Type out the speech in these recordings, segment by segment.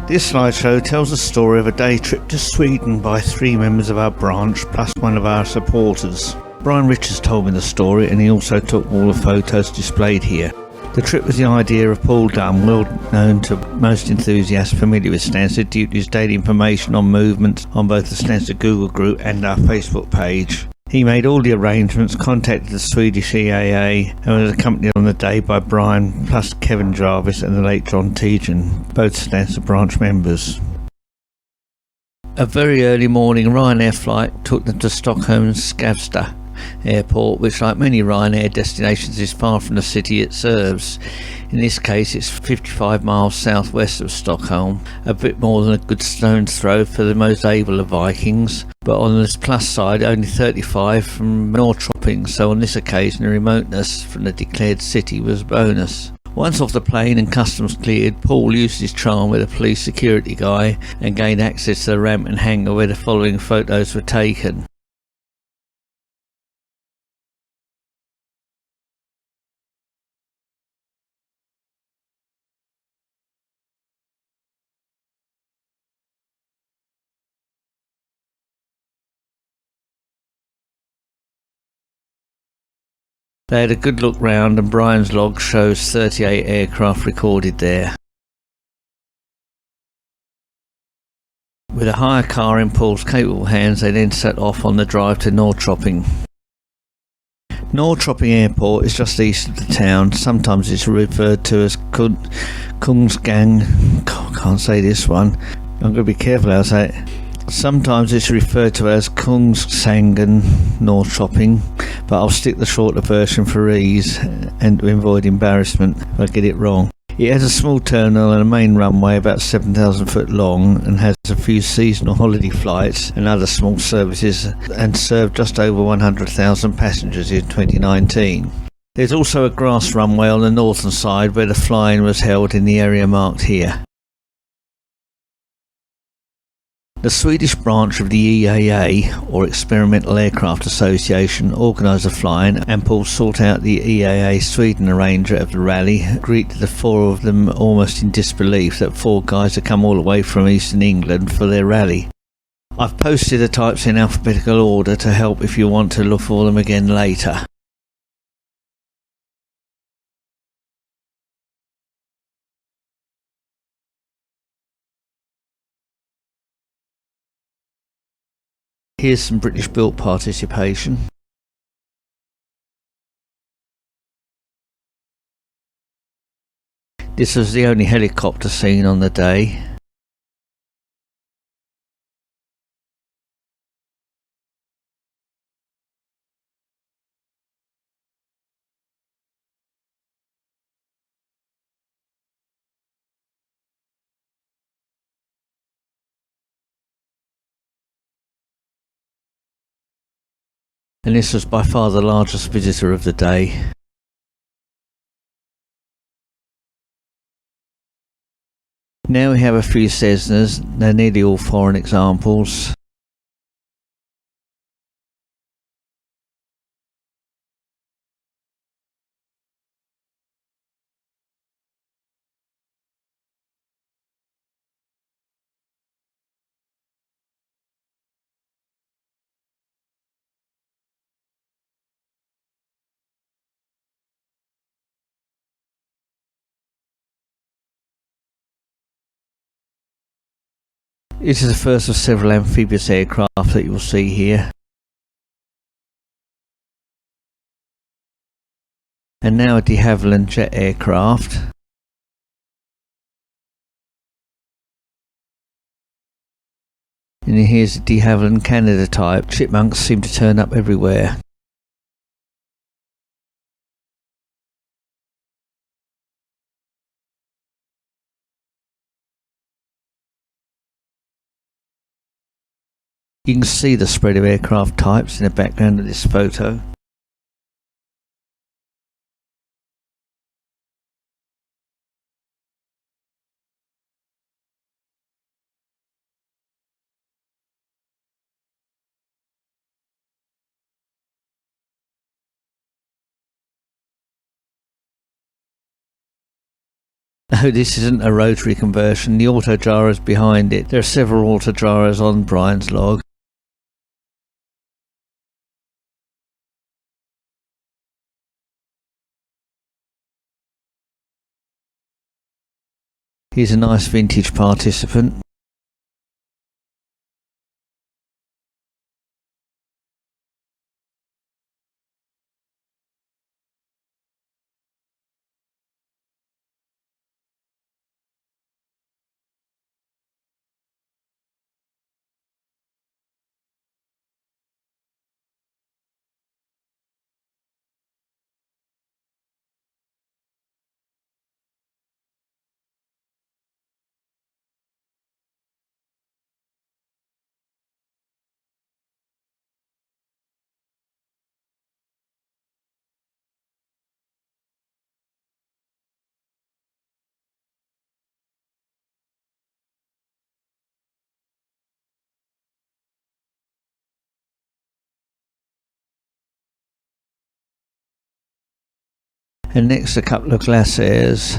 This slideshow tells the story of a day trip to Sweden by 3 members of our branch plus one of our supporters. Brian Richards told me the story, and he also took all the photos displayed here. The trip was the idea of Paul Dunn, well known to most enthusiasts familiar with Stansted due to his daily information on movements on both the Stansted Google group and our Facebook page. He made all the arrangements, contacted the Swedish EAA, and was accompanied on the day by Brian plus Kevin Jarvis and the late John Tejan, both Stansted branch members. A very early morning Ryanair flight took them to Stockholm's Skavsta airport, which like many Ryanair destinations is far from the city it serves. In this case it's 55 miles southwest of Stockholm, a bit more than a good stone's throw for the most able of Vikings, but on the plus side only 35 from Norrkopping, so on this occasion the remoteness from the declared city was a bonus. Once off the plane and customs cleared, Paul used his charm with a police security guy and gained access to the ramp and hangar where the following photos were taken. They had a good look round, and Brian's log shows 38 aircraft recorded there. With a hire car in Paul's capable hands, they then set off on the drive to Norrkopping. Norrkopping Airport is just east of the town. Sometimes it's referred to as Kungsgang. Can't say this one. I'm going to be careful how I say it. Sometimes it's referred to as Kungsängen Norrköping, but I'll stick the shorter version for ease and to avoid embarrassment if I get it wrong. It has a small terminal and a main runway about 7,000 foot long, and has a few seasonal holiday flights and other small services, and served just over 100,000 passengers in 2019. There's also a grass runway on the northern side where the flying was held in the area marked here. The Swedish branch of the EAA, or Experimental Aircraft Association, organised the flying, and Paul sought out the EAA Sweden arranger of the rally, greeted the 4 of them almost in disbelief that 4 guys had come all the way from eastern England for their rally. I've posted the types in alphabetical order to help if you want to look for them again later. Here's some British built participation. This was the only helicopter seen on the day. And this was by far the largest visitor of the day. Now we have a few Cessnas, they're nearly all foreign examples. This is the first of several amphibious aircraft that you will see here. And now a de Havilland jet aircraft. And here's a de Havilland Canada type. Chipmunks seem to turn up everywhere. You can see the spread of aircraft types in the background of this photo. No, this isn't a rotary conversion, the auto gyro is behind it. There are several auto gyros on Brian's log. Here's a nice vintage participant. And next a couple of glaciers.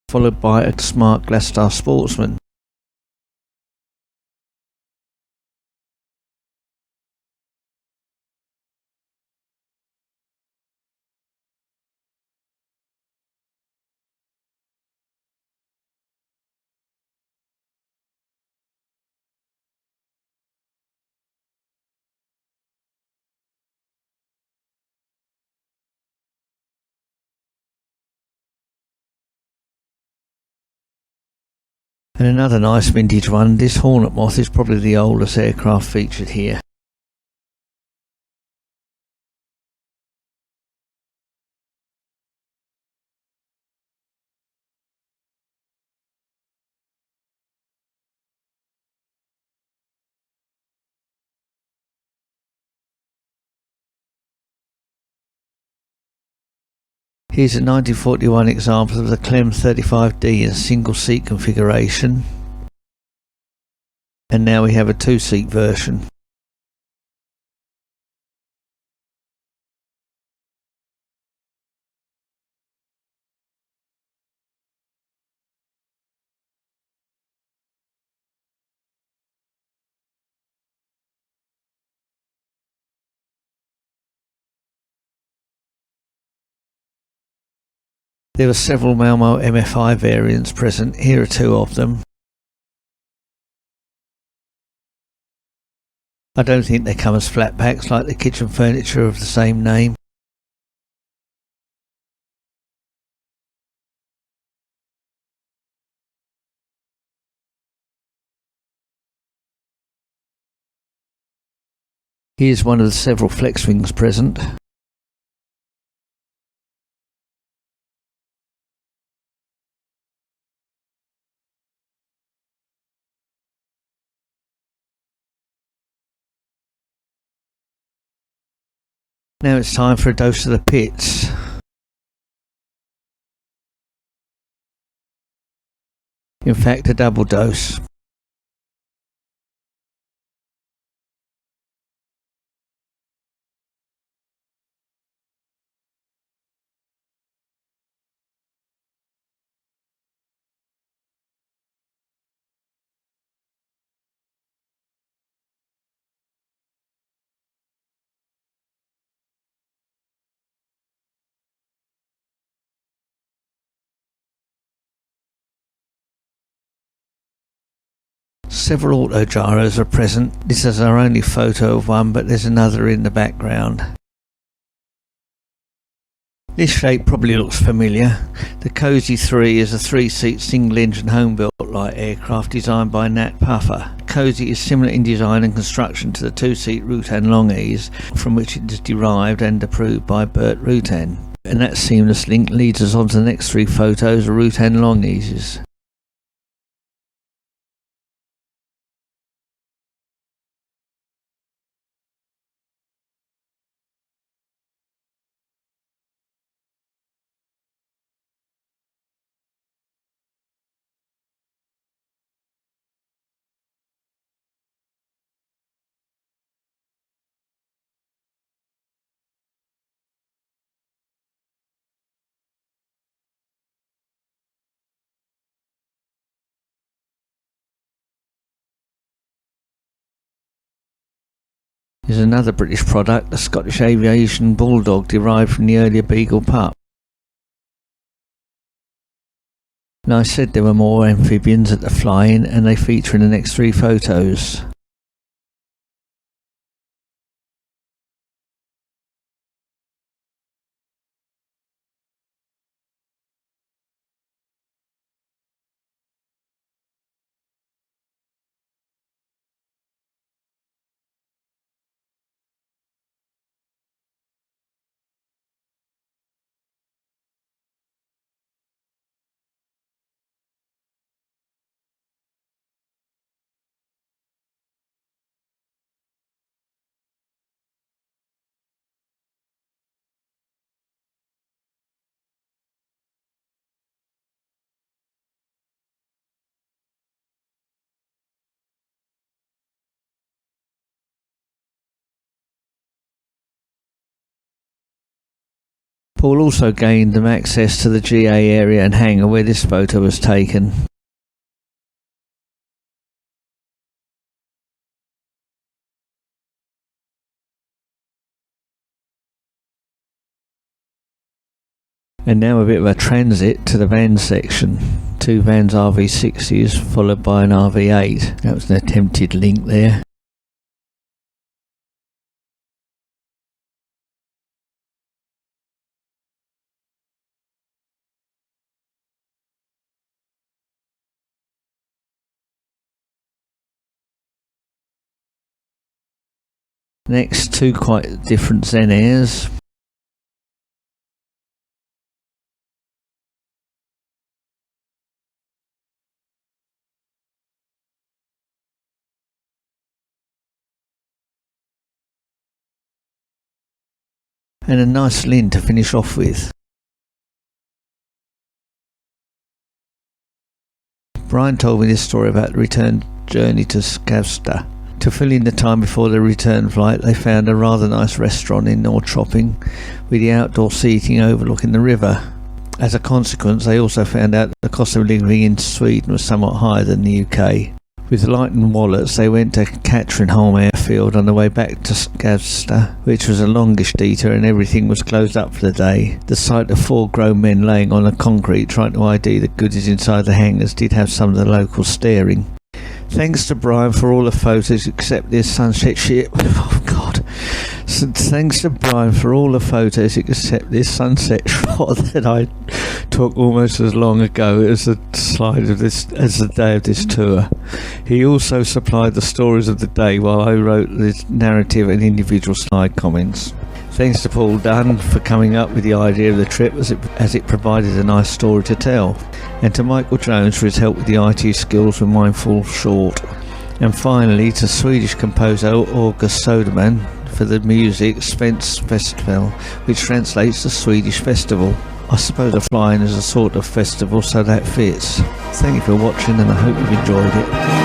Followed by a smart Glasstar Sportsman. And another nice vintage one, this Hornet Moth is probably the oldest aircraft featured here. Here's a 1941 example of the Clem 35D in a single seat configuration. And now we have a two-seat version. There were several Malmo MFI variants present, here are two of them. I don't think they come as flat packs like the kitchen furniture of the same name. Here's one of the several flex wings present. Now it's time for a dose of the pits. In fact, a double dose. Several auto gyros are present. This is our only photo of one, but there's another in the background. This shape probably looks familiar. The Cozy 3 is a three-seat single-engine home-built light aircraft designed by Nat Puffer. Cozy is similar in design and construction to the two-seat Rutan Longies, from which it is derived and approved by Bert Rutan. And that seamless link leads us on to the next three photos of Rutan Longies. is another British product, the Scottish Aviation Bulldog, derived from the earlier Beagle pup. Now, I said there were more amphibians at the fly-in, and they feature in the next 3 photos. Paul also gained them access to the GA area and hangar where this photo was taken. And now a bit of a transit to the van section. 2 Vans RV60s followed by an RV8. That was an attempted link there. Next, 2 quite different Zen Airs. And a nice Lin to finish off with. Brian told me this story about the return journey to Skavsta. To fill in the time before the return flight, they found a rather nice restaurant in Norrkopping with the outdoor seating overlooking the river. As a consequence, they also found out that the cost of living in Sweden was somewhat higher than the UK. With lightened wallets, they went to Katrineholm airfield on the way back to Skavsta, which was a longish detour and everything was closed up for the day. The sight of 4 grown men laying on the concrete trying to ID the goodies inside the hangars did have some of the locals staring. Thanks to Brian for all the photos except this sunset shit. Oh God. Thanks to Brian for all the photos except this sunset shot that I took almost as long ago as the day of this tour. He also supplied the stories of the day while I wrote the narrative and individual slide comments. Thanks to Paul Dunn for coming up with the idea of the trip as it provided a nice story to tell, and to Michael Jones for his help with the IT skills when mine fall short, and finally to Swedish composer August Soderman for the music Spence Festival, which translates to Swedish festival. I suppose a flying is a sort of festival, so that fits. Thank you for watching and I hope you've enjoyed it.